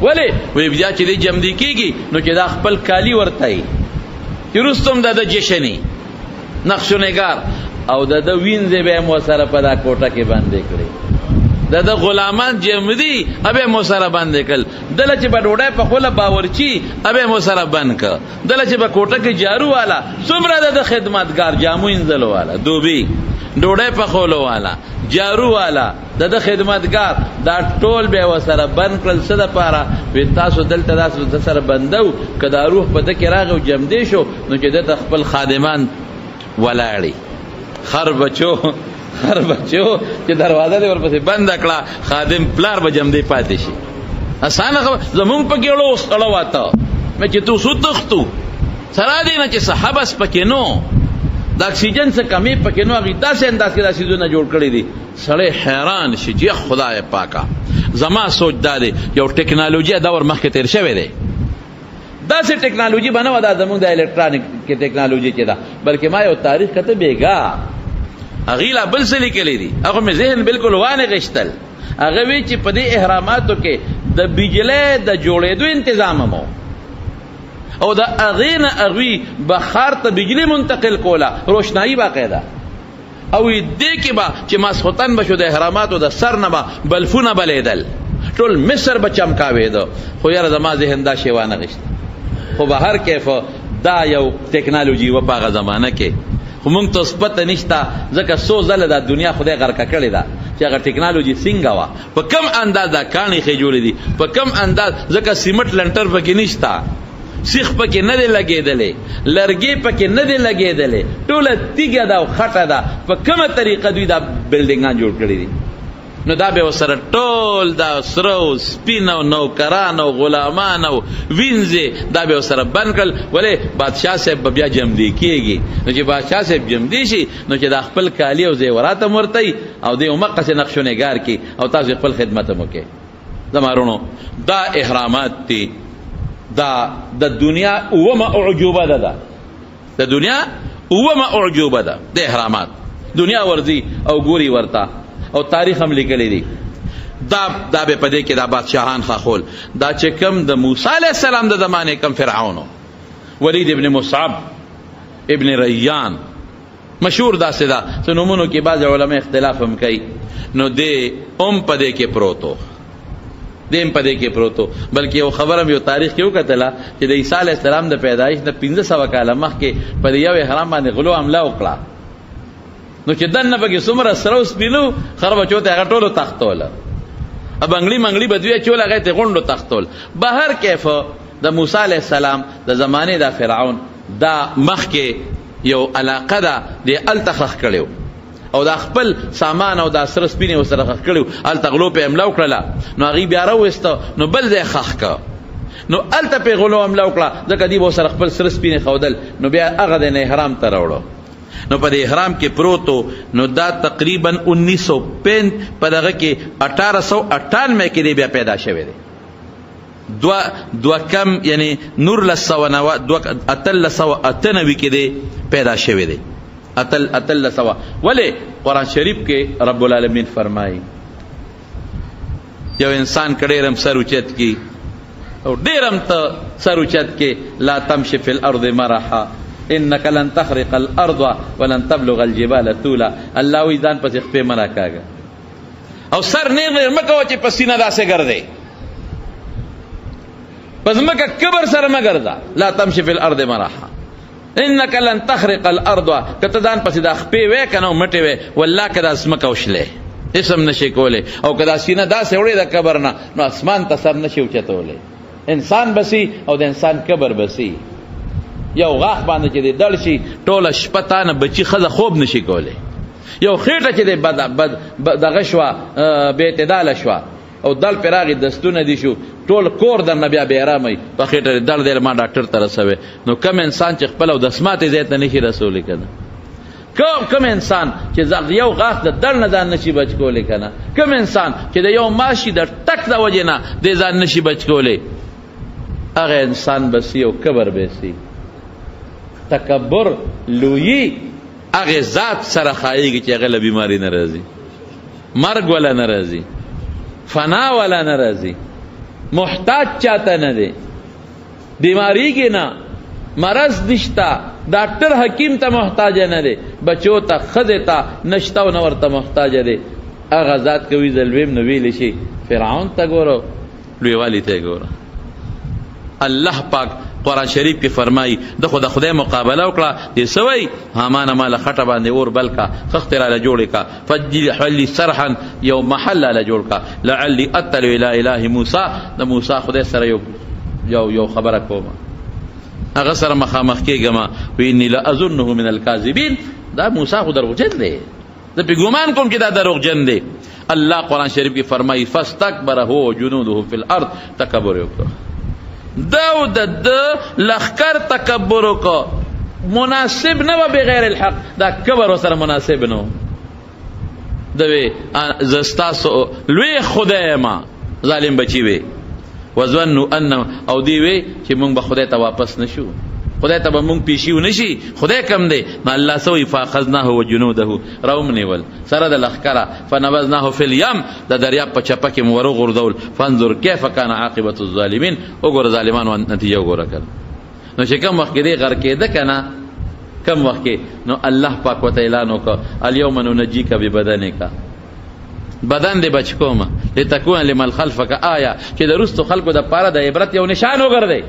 ولی وی بیا چې دی جمدی کیږي نو چې دا خپل کالی ورتای چې رستم د جشنی نقش و نگار او د وینځ به مو سره په دا کوټه کې باندې کړی د غلامان جمدی ابه مو سره باندې کړل دله چې په ډوډۍ په خوله باورچی ابه مو سره بند ک دله چې په کوټه کې جارو والا څومره د خدمتگار جامو انځلو والا دوبی ډوډۍ په خوله والا جارو والا د خدمتگار دا ټول به وسره بند کړل څه د پاره وی تاسو دلته تاسو د سره بندو کدا روح په دکې راغو جمدی شو نو چې د خپل خادمان ولاړی خر بچو چې دروازه دې ورپسې بند کړه خادم پلار به جمدی پاتې شي اسانه زمونږ په کې اړه واته مې چې تو سو تختو سره دې نه چې صحابس پکې نو د اکسیجن څخه کمی پکې نو هغه داسې انداز کې داسې دونه جوړ کړی دي سړی حیران شي چې خدای پاکه زما سوچ دا دی یو ټیکنالوژي دور مخکې تیر شوی دی داسې ټیکنالوژي بنو دا زمونږ د الکترونیک کې ټیکنالوژي کې ده بلکې ما یو تاریخ کته بیګا اغیلا بل څه لیکلی دي هغه مې ذهن بالکل وانه غشتل هغه وی چې په دې احراماتو کې د بجلی د جوړېدو تنظیم مو او دا اغینا اغوی بخار ته بجلی منتقل کولا روشنایی باقاعده او دې کې با چې ماسختن بشو د احراماتو د سر نه با بلفونه بلیدل ټول مصر بچمکاوي دو خو یاره زما ذهن دا شیوانه غشت خو به هر کیف دا یو ټیکنالوژي و په هغه زمانه کې خو مونږ ته پته نشته ځکه څو ځله دا دنیا خدای غرقه کړې ده چې هغه ټیکنالوژي څنګه وه په کم انداز دا کاڼي ښې جوړې دي په کم انداز ځکه سیمټ لنټر پکې نشته سیخ پکې نه دی لګېدلی لرګې پکې نه دی لګېدلی ټوله تیږه ده او خټه ده په کومه طریقه دوی دا بلډینګان جوړ کړي دي نو دا به ورسره ټول دا سره او سپین او نوکران او غلامان او وینځې دا به ورسره بند کړل ولې بادشاه صاحب به بیا جمدي کېږي نو چې بادشاه صاحب جمدي شي نو چې دا خپل کالي او زیورات هم ورته او دی همقسې نقش و نګار کړي او تاسو خپل خدمت هم وکړئ زما وروڼو دا احرامات دي دا د دنیا اومه اعجوبه ده د دنیا اومه اعجوبه ده د احرامات دنیا ورزي او ګوري ورته او تاریخ هم لیکلی دی دا به پدې کې دا بادشاہان خاخول دا چې کم د موسی علیہ السلام د زمانه کم فرعونو ولید ابن مصعب ابن ریان مشهور داسې دا چې نومونو کې بعض علما اختلاف هم کوي نو دې پدې کې پروتو دیم پدې کې پروتو بلکې یو خبرم یو تاریخ کې وکتله چې د عیسی علیہ السلام د پیدایش د 1500 کاله مخکې په یو احرام باندې غلو حمله وکړه نو چې دنه پکې څومره سره وسپینو خر بچو ته هغه ټولو تختول اب انګلی منګلی بدوی چول هغه ته غونډو تختول بهر کیف د موسی علیہ السلام د زمانه د فرعون دا مخکې یو علاقه ده د التخخ کړو او دا خپل سامان او دا سره سپینې وسره خخ کړو ال تغلو په املا وکړه نو هغه بیا راوسته نو بل ځای خخ کا نو الته په غلو املا وکړه ځکه دی وسره خپل سره سپینې خودل نو بیا هغه د احرام ته راوړو نو په احرام کې پروتو نو دا تقریبا 1905 په دغه کې 1898 کې دی بیا پیدا شوی دی دو کم یعنی نور لسو دو اتل لسو اتنوي کې دی پیدا شوی دی اتل لسو ولی قرآن شریف کې رب العالمین فرمایي یو انسان کډیرم سر اوچت کی او ډیرم ته سر اوچت کې لا تمشي فی الارض مرحا انك لن تخرق الارض ولن تبلغ الجبال طولا الله وی ځان پسې خپې منا کاږه او سر نه مکه چې پسینه داسې ګرځي پس مکه کبر سره مګرځا لا تمشي فی الارض مرحا انك لن تخرق الارض کته ځان پسې دا خپې وې کنه مټې وې والله کدا اسمکه وشله اسم نشي کوله او کدا سینه داسې وړي د کبر نه نو اسمان ته سر نشي اوچتوله انسان بسی او د انسان کبر بسی یو غاخ باندې چې دی دل شي ټوله شپه تانه بچي ښځه خوب نشي کولی یو خېټه چې دی دغه شوه بې اعتداله شوه او دل پرې راغی دستونه دي شو ټول کور درنه بیا بېارامئ په خېټه دل دی ما ډاکټر ته رسوی نو کم انسان چې خپل او دسماتې ځای ته نشي رسولی که نه کم انسان چې یو غاښ د دل نه ځان نشي بچ کولی که نه کم انسان چې د یو ماشي د ټک د وجې نه دی ځان نشي بچ کولی هغه انسان بسی او کبر بسی تکبر لویی هغه ذات سره خایږي چې هغه له بیماری نه راځي، مرګ ولا نه راځي، فنا ولا نه راځي، محتاج چاته نه دی، بیماری کې نه، مرض نشتا، ډاکټر حکیم ته محتاج نه دی، بچو ته ښځې ته نشته او نه ورته محتاج دی. هغه ذات کوي ظلم نو ویلی شي فرعون ته ګوره، لویوالي ته ګوره. الله پاک قرآن شریف کې فرمایي د خو د خدای مقابله وکړه، دې څه وایي؟ حامان ماله خټه باندې اور بل کا، خښتې راله جوړې کا، فجعل صرحا یو محل راله جوړ کا، لعلي اطلع الى اله موسی، د موسی خدای سره یو خبره کوم، هغه سره مخامخ کېږم، و انی لاظنه من الکاذبین. دا موسی خو دروغجن دی، زه پې ګمان کوم چې دا دروغجن دی. الله قرآن شریف کې فرمایي فاستکبر هو جنوده فی الارض، تکبر یې وکړ، دا د لښکر تکبر وکړ، مناسب نه و بغیر الحق، دا کبر ورسره مناسب نه و. ده وی زه ستاسو لوی خدای یم، ظالم بچي وی، وظنوا ان، او دی وی چې مونږ به خدای ته واپس نشو، خدای ته به مونږ پیشي ونشي، خدای کم دی. نو الله څه وایي فاخذناه وجنوده، راومنیول سره د لښکره، فنبذناه فی الیم، د دریاب په چپه کې مو وروغورځول، فانظر کیف کان عاقبة الظالمین، وګوره ظالمانو نتیجه وګوره کړه. نو چې کوم وخت کې دی غر کېده که نه، کوم وخت کې، نو الله پاک ورته اعلان وکړه الیوم ننجیک ببدنک، بدن دې بچ کوم، لتکون لمن خلفک آیه، چې د وروستو خلکو د پاره د عبرت یو نشان وګرځئ.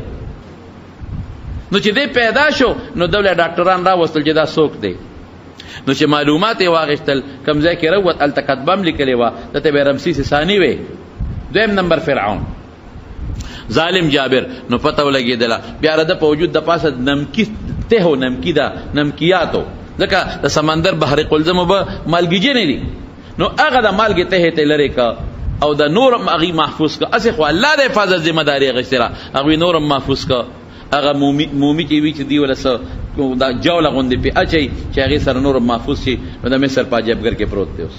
نو چې دی پیدا شو نو دولت ډاکټران راوستل چې دا څوک دی، نو چې معلومات یې واغېستل، کوم ځای کې راووت هلته کتبه هم لیکلې وه، دته به رمسیس ثاني وی، دویم نمبر فرعون، ظالم جابر. نو پته ولګېدله بیا د په وجود د پاسه نمکی تهو، نمکی ده، نمکیاتو، ځکه د سمندر بحر قلزمو به مالګیجنې دي، نو هغه د مالګې تهې ته لرې که او د نورم هغې محفوظ که، هسې خو الله د حفاظت ذمه داري اخېستې را، هغوی نورم محفوظ که. هغه مومي چې وي چې دی وله څه دا جوله غوندې پې اچوي چې هغې سره نورم محفوظ شي، نو د مصر په عجبګر کې پروت دی. اوس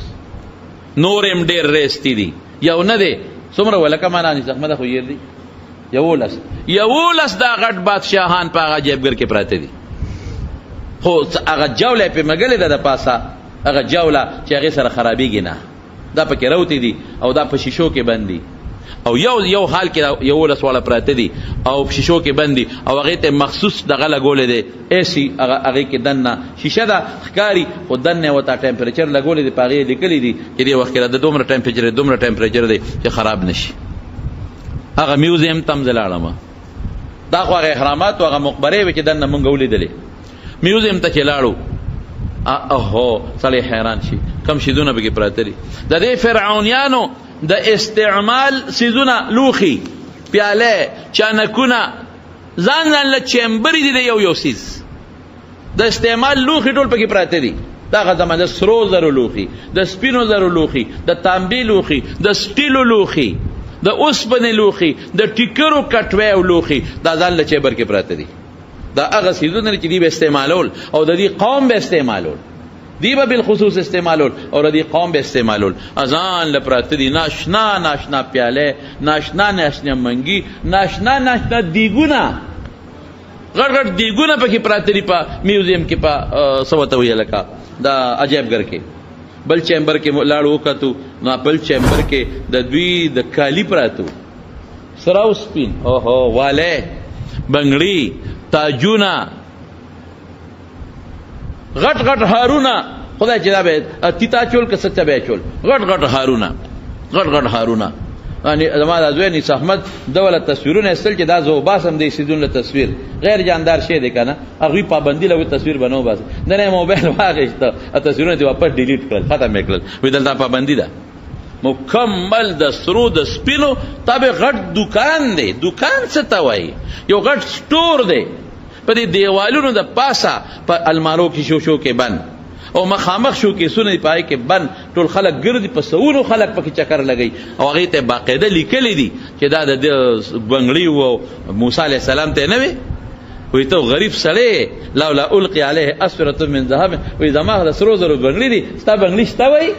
نور هم ډېر ریستی دي، یو نه دی، څومره ولکه مانا نیس احمده خو یېر دي، 11 دا غټ بادشاهان په هغه عجبګر کې پراته دي، خو هغه جوله یې پې مګلې ده د پاسه، هغه جوله چې هغې سره خرابېږي نه، دا پکې روتې دي او دا په شیشو کې بند دي، او یو حال کې 11 واړه پراته دي او په شیشو کې بند دي، او هغې ته مخصوص دغه لګولی دی ایسی، هغې کې دننه شیشه ده ښکاري، خو دننه یې ورته ټمپریچر لګولی دی، په هغې یې لیکلي دي چې دې وخت کې د دومره ټمپریچر دی چې خراب نشي. هغه میوزیم ته هم زه لاړم، دا خو هغه احرامات او هغه مقبرې وې چې دننه مونږ ولیدلې، میوزیم ته چې لاړو اوهو سړی حیران شي کم شیدونه پکې پراته دي. د دې فرعونیانو د استعمال سیزونه، لوښي، پیاله، چانکونه، ځان له چیمبرې دي د یو سیز، د استعمال لوښي ټول پکې پراته دي. دغه زمانه د سرو زرو لوښي، د سپینو زرو لوښي، د تانبې لوښي، د سټیلو لوښي، د اوسپنې لوښي، د ټیکرو کټوۍ او لوښي، دا ځان له چیمبر کې پراته دي. دا هغه سیزونه چې دی به استعمالول او د دې قوم به استعمالول، دی به بالخصوص استعمالول او د دې قوم به استعمالول. ازان لپراته دي ناشنا پیاله، ناشنا منګي، ناشنا دیګونه، غټ دیګونه پکې پراته دي په میوزیم کې، په سوته ویل کا دا عجایبګر کې. بل چیمبر کې لاړو وکتو، نو بل چیمبر کې د دوی د کالی پراتو، سره او سپین، اوهو واله، بنگړي، تاجونه، غټ هارونه، خدای چې دا به تیتا چول که سچا به چول، غټ هارونه. یعنی زما د زوی نیس احمد دوله تصویرونه استل چې دا زه وباسم د سیدون له تصویر غیر جاندار شی دی که نه، هغوی پابندي له تصویر به نه وباسم، نه موبایل واخېسته، تصویرونه دې واپس ډیلیټ کړل، ختم یې کړل، وایي دلته پابندي ده. مکمل د سرو د سپینو، تا به غټ دوکان دی، دوکان څه ته وایي، یو غټ سټور دی، په دې دیوالونو د پاسه په المارو کې شو کې بند، او مخامخ شو کې سونه پای کې بند، ټول خلک ګرځي، په سونو خلک پکې چکر لګي، او هغې ته باقاعده لیکلي دي چې دا د بنګړي و موسی علیه السلام ته نه وي، وایي ته غریب سړی، لولا القي علیه اسوره من ذهب، وایي زما د سرو زرو بنګړي دي، ستا بنګړي شته وایي؟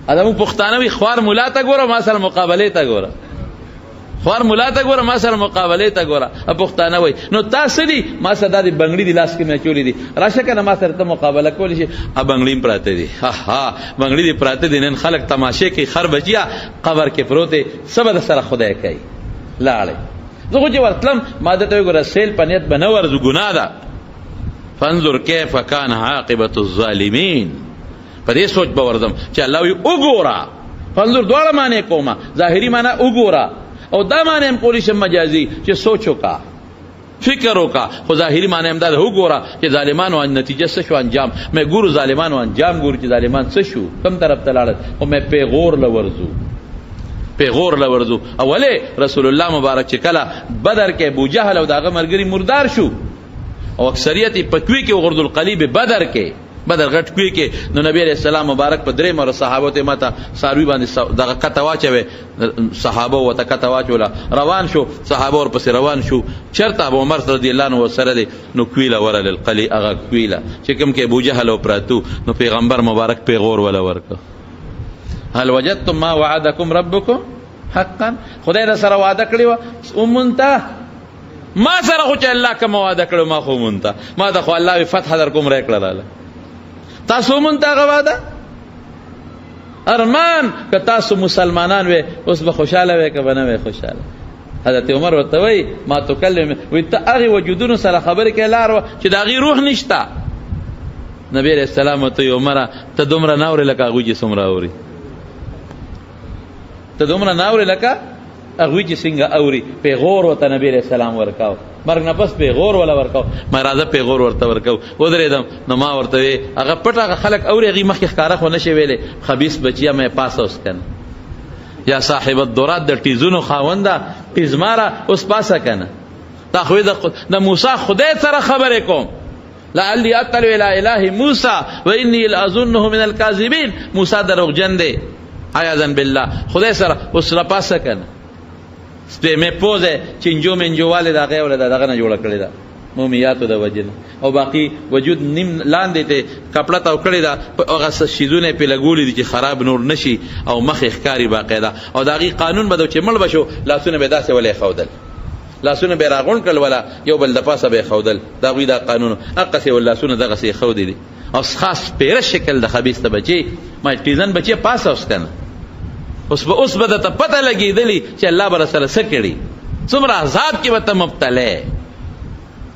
ادمو پښتانه وي خوار مولا ته ګوره، ما سره مقابلې ته ګوره. خوار ملا ته ګوره، ما سره مقابلې ته ګوره. پښتانه وایي نو تاسو دي ما سره دا بنګړي دي لاس کې مې چولې دي، راشه که نه ما سره ته مقابله کولی شي. بنګړي هم پراته دي، بنګړي دي پراته دي. نن خلک تماشې کوي، خر بچیا قبر کې پروت دی، څه به د سره خدای کوي. لاړې زه خو چې ورتلم ما درته وایي ګوره سیل په نیت به نه ورځو، ګناه ده. فانظر کیف کان عاقبة الظالمین، په دې سوچ به ورځم چې الله وایي وګوره. فانظر دواړه معنی کومه، ظاهري معنی وګوره او دا معنی هم کولی شم مجازي چې سوچ وکړه، فکر وکړه. خو ظاهري معنی هم دا ده وګوره چې ظالمانو نتیجه څه شو، انجام. مې ګورو ظالمانو انجام ګورو چې ظالمان څه شو، کوم طرف ته لاړل. خو مې پیغور له ورځو، پیغور له ورځو. اولې رسول الله مبارک چې کله بدر کې ابو جهل او د هغه ملګري مردار شو او اکثریت یې په کوی کې وغورځول، القلیب بدر کې، بدر غټ کوی کې. نو نبی علیہ السلام مبارک په درې مره صحابو ته ماته ساروي باندې دغه کته واچوي، صحابه ورته کته واچوله، روان شو صحابه ورپسې روان شو. چېرته ابو عمر رضی الله عنه ورسره دی. نو کویله ورله القلی، هغه کویله چې کوم کې ابو جهل او پراتو. نو پیغمبر مبارک پیغور ولا ورکړه، هل وجدتم ما وعدکم ربکم حقا. خدای در سره وعده کړې وه ومونته، ما سره خو چې الله کوم وعده کړو ما خو ومونته، ما ته خو الله فتح در کوم راکړه راله. تاسو ومونته هغه وعده؟ ارمان که تاسو مسلمانان وې اوس به خوشحاله وې که به نه وې خوشحاله. حضرت عمر ورته وایي ما تکلم، وایي ته هغې وجودونو سره خبرې کوې لار وه چې د هغې روح نشته. نبی علیه السلام ورته وایي عمره ته دومره نه اورې لکه هغوی چې څومره اوري، ته دومره نه اورې لکه هغوی چې څنګه اوري. پیغور ورته نبی علیه السلام ورکاو، مرګ نه پس پیغور ولا ورکاو. ما راځه پیغور ورته ورکاو. ودرېدم نو ما ورته وی هغه پټ هغه خلک اوري، هغې مخکې ښکاره خو نه شي ویلی. خبیث بچیا مې پاسه اوس کنه، یا صاحب الدورات د ټیزونو خاونده ټیزماره اوس پاسه کنه. تا خو د موسی خدای سره خبرې کوم، لعلی اطلع الی اله موسی و انی لاظنه من الکاذبین. موسی دروغجن دی عیاذا بالله، خدای سره اوس را پاسه کنه. سپېمې پوزه چنجو منجوواله د هغې وله د دغه نه جوړه کړې ده، مومیاتو د وجې نه، او باقي وجود نیم لاندې ته کپړه تاو کړې ده، هغه شیزونه یې پې لګولي دي چې خراب نور نه شي او مخ یې ښکاري باقاعده. او د هغې قانون به ده چې مړ به شو لاسونه به یې داسې وله ایښودل، لاسونه به یې راغونډ کړل وله یو بل د پاسه به یې ایښودل. د هغوی دا قانون هغسې ول لاسونه دغسې ایښودي دي. او خاص پیره شکل د خبیث ته بچې ما ټیزن بچې پاسه اوس که نه، اوس به درته پته لګېدلي چې الله به رسره څه کړي، څومره عذاب کې به ته مبتلی.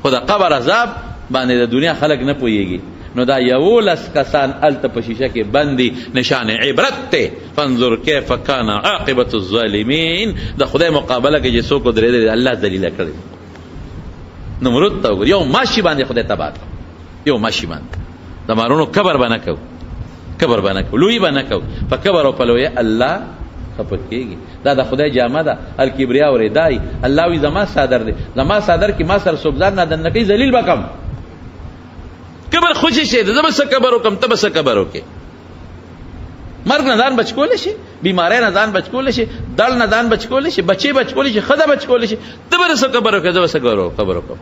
خو د قبر عذاب باندې د دنیا خلک نه پوهېږي. نو دا 11 کسان هلته په شیشه کې بند دي، نشان عبرت دی. فانظر کیف کان عاقبة الظالمین. د خدای مقابله کې چې څوک ودرېدلی الله ذلیله کړی. نمرود ته وګورئ، یو ماشي باندې خدای تباه کړ، یو ماشي باندې. د مارونو قبر به نه کوو، قبر به نه کوو، لوی به نه کوو. په قبر او په لویه الله خفه کېږي. دا د خدای جامه ده، الکبریا و ردای. الله وایي زما صادر دی، زما صادر کې ما سره څوک ځان نه دننه کوي، ذلیل به کړم. قبر خوشي شی دی، زه به څه قبر وکړم، ته به څه قبر وکړې. مرګ نه ځان بچ کولی شي، بیماری نه ځان بچ کولی شي، دړ نه ځان بچ کولی شي، بچې بچ کولی شي، ښځه بچ کولی شي، ته به څه قبر وکړې، زه به څه قبر وکړم.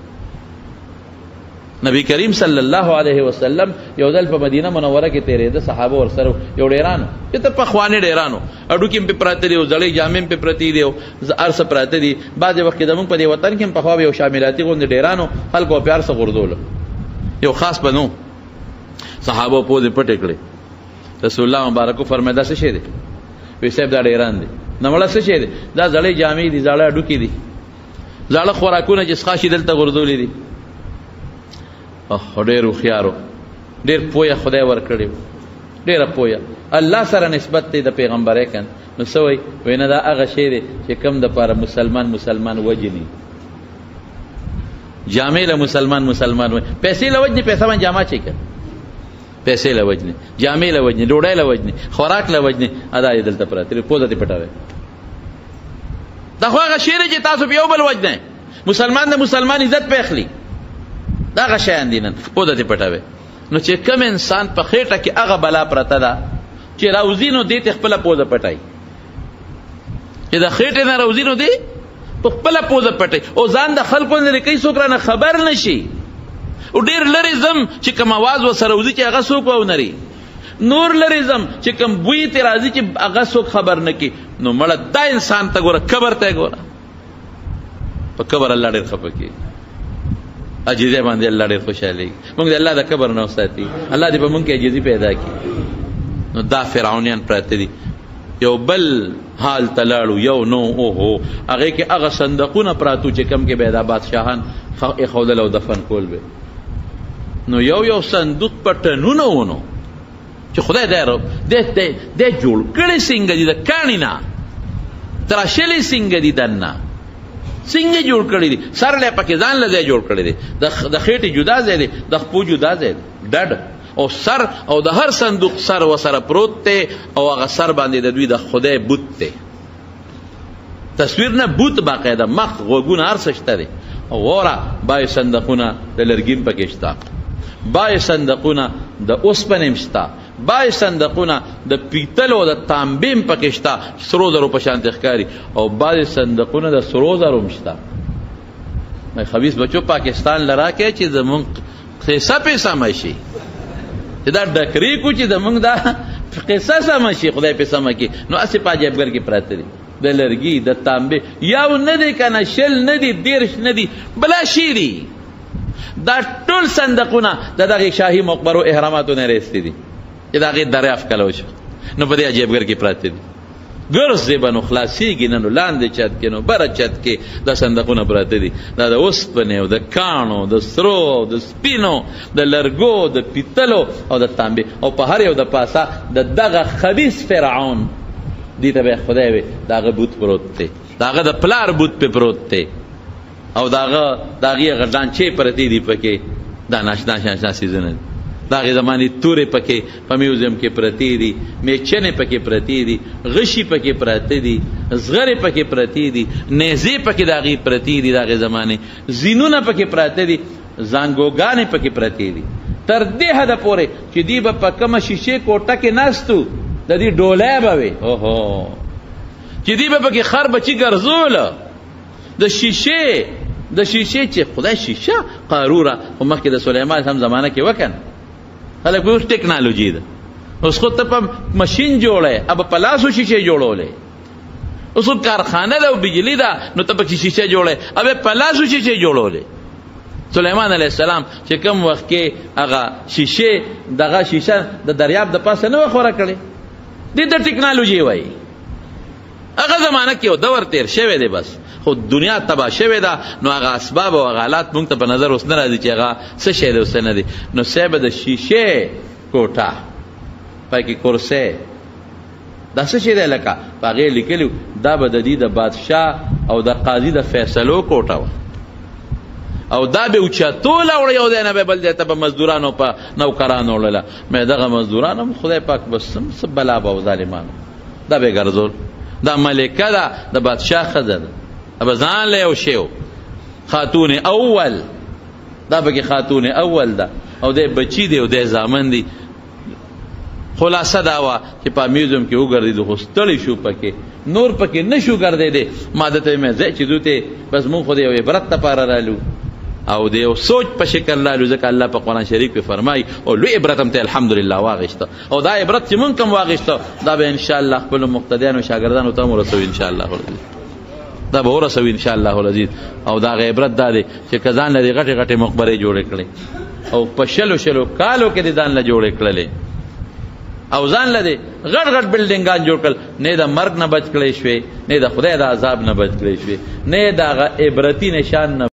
نبی کریم صلی الله علیه وسلم یو ځل په مدینه منوره کې تېرېده، صحابه ورسره یو ډیرانو چې ته پخواني ډیرانو، اډوکې هم پې پراته دي او زړې جامې هم پې پرتې دي او هر څه پراته دي. بعضې وخت کې زمونږ په دې وطن کې هم پخوا به یو شاملاتي غوندې ډیرانو، خلکو به هر څه غورځولو، یو خاص به نو. صحابو پوزې پټې کړې. رسول الله مبارکو فرمایي دا څه شی دی؟ وایي صاحب دا ډیران دی. نوړه څه شی دی؟ دا زړې جامې دي، زاړه اډوکې دي، زاړه خوراکونه چې څښا شي دلته غورځولي دي. ډېر هوښیارو، ډېر پویه خدای ورکړی، ډېره پویه. الله سره نسبت دی د پیغمبرۍ کن. نو څه وایي؟ وایي نه دا هغه شی دی چې کوم دپاره مسلمان وجني. جامې له مسلمان وایي، پیسې له وجني، پیسه باندې جامه چی که، پیسې له وجني، جامې له وجني، ډوډۍ له وجني، خوراک له وجني، ادا یې دلته پراته دی، پوزه دې پټوئ. دا خو هغه شی دی چې تاسو په یو بل وجنئ. مسلمان د مسلمان عزت پې اخلي، دا هغه شیان دي نن پوزه دې پټوئ. نو چې کوم انسان په خېټه کې هغه بلا پرته ده چې راوځي نو دې ته خپله پوزه پټوي، چې د خېټې نه راوځي نو دې په خپله پوزه پټوي او ځان د خلکو نه لرې کوي، څوک رانه خبر نه شي. او ډېر لرې ځم چې کوم اواز ورسره وځي چې هغه څوک ونري، نور لرې ځم چې کوم بوی ترې راځي چې هغه څوک خبر نه کړي. نو مړه دا انسان ته ګوره، قبر ته ګوره، په قبر الله ډېر خفه کېږي عاجزۍ باندې الله ډېر خوشحالېږي موږ د الله د قبر نه وساتي الله دې په موږ کې عاجزي پیدا کړي نو دا فرعونیان پراته دي یو بل حال ته لاړو یو نو اوهو هغې کې هغه صندوقونه پراتو چې کم کې به دا بادشاهان ایښودل او دفن کول به نو یو صندوق په ټنونه ونو چې خدای دی جوړ کړی څنګه دي د کاڼي نه تراشلې څنګه دي دننه څنګه جوړ کړی دي سر له پکې ځان له ځای جوړ کړی دی د خېټې جدا ځای دی د خپو جدا ځای دی ډډ او سر او د هر صندوق سر وسره پروت دی او هغه سر باندې د دوی د خدای بوت دی تصویر نه بوت باقاعده مخ غوږونه هر څه شته دی غوره بای صندوقونه د لرګین پکې شته بای صندوقونه د اوسپنې هم شته بای صندوقونه د پیتل او د تانبې پکې شته سرو زرو په شانتې ښکاري او بای صندوقونه د سرو زرو هم شته خبیث بچو پاکستان لرا کې چې زمونږ قصه پیسه مشي چې دا ډکرې کو چې زمونږ دا قصه سمه شي خدای پیسه مکي نو هسې په عجیبګر کې پراته دي د لرګي د تانبې یو نه دی که نه شل نه دي دېرش نه دي بلا شي دي دا ټول صندوقونه د دغې شاهي مقبرو احراماتو نه رایستې دي چې د هغې دریافت کله وشو نو په دې عجیبګر کې پراته دي ګرځې به نو خلاصېږي نه نو لاندې چت کې نو بره چت کې دا صندوقونه پراته دي دا د اوسپنې او د کاڼو د سرو او د سپینو د لرګو د پیتلو او د تانبې او په هر یو د پاسه د دغه خبیث فرعون دې ته به خدای وي د هغه بوت پروت دی د هغه د پلار بوت پې پروت دی او د هغې هغه ډانچې پرتې دي پکې دا ناشنا شاشنا څیزونه دي د هغې زمانې تورې پکې په میوزیم کې پرتې دي میچنې پکې پرتې دي غشي پکې پراته دي زغرې پکې پرتې دي نیزې پکې د هغې پرتې دي د هغې زمانې زینونه پکې پراته دي زانګوګانې پکې پرتې دي تر دې حده پورې چې دوی به په کومه شیشې کوټه کې ناستو د دې ډولی به وي اوهو چې دوی به پکې خر بچي ګرځوله د شیشې چې خدای شیشه قاروره خو مخکې د سلیمان هم زمانه کې وکن خلک اوس ټیکنالوژي ده اوس خو ته په مشین جوړی اب په لاسو شیشې جوړولی اوس خو کارخانه ده او بجلی ده نو ته پکې شیشه جوړی اب په لاسو شیشې جوړولی سلیمان علیه السلام چې کوم وخت کې هغه شیشې دغه شیشه د دریاب د پاسه نه وه خوره کړې دې ته ټیکنالوژي وایي هغه زمانه کې یو دور تیر شوی دی بس خو دنیا تباه شوې ده نو هغه اسباب او هغه حالات موږ ته په نظر اوس نه راځي چې هغه څه شی دی او څه نه دی نو صاحب د شیشې کوټه پای کې کرسۍ دا څه شی دی لکه په هغې لیکلي دا به د دې د بادشاه او د قاضي د فیصلو کوټه وه او دا به اوچتوله وړه یو دی نه به بل دی ته به مزدورانو په نوکرانو وړله مې دغه مزدوران هم خدای پاک بس څه بلا به او ظالمانو دا به یې ګرځول دا ملکه ده د بادشاه ښځه ده اب ځان له یو شی خاتون اول دا پکې خاتون اول ده او دی بچی دی او دی زامن دی خلاصه دا وه چې په میوزیم کې وګرځېدو خو ستړی شو پکې نور پکې نه شو ګرځېدی ما ده ته مې ځای چې دو ته بس مونږ خو د یو عبرت دپاره رالو او د یو سوچ په شکل رالو ځکه الله په قرآن شریف کې فرمایي او لوی عبرت هم ته الحمدلله واغېسته او دا عبرت چې مونږ هم واغېسته دا به انشاءالله خپلو مقتدیانو شاګردانو ته هم ورسوي انشاءالله العزیز دا به ورسوي انشاءالله العزیز او دا هغه عبرت دا دی چې که ځان له دې غټې غټې مقبرې جوړې کړې او په شلو کالو کې دې ځان له جوړې کړلې او ځان له دې غټ غټ بلډینګان جوړ کړل نه د مرګ نه بچ کړی شوې نه د خدای د عذاب نه بچ کړی شوې نه د هغه عبرتي نشان نه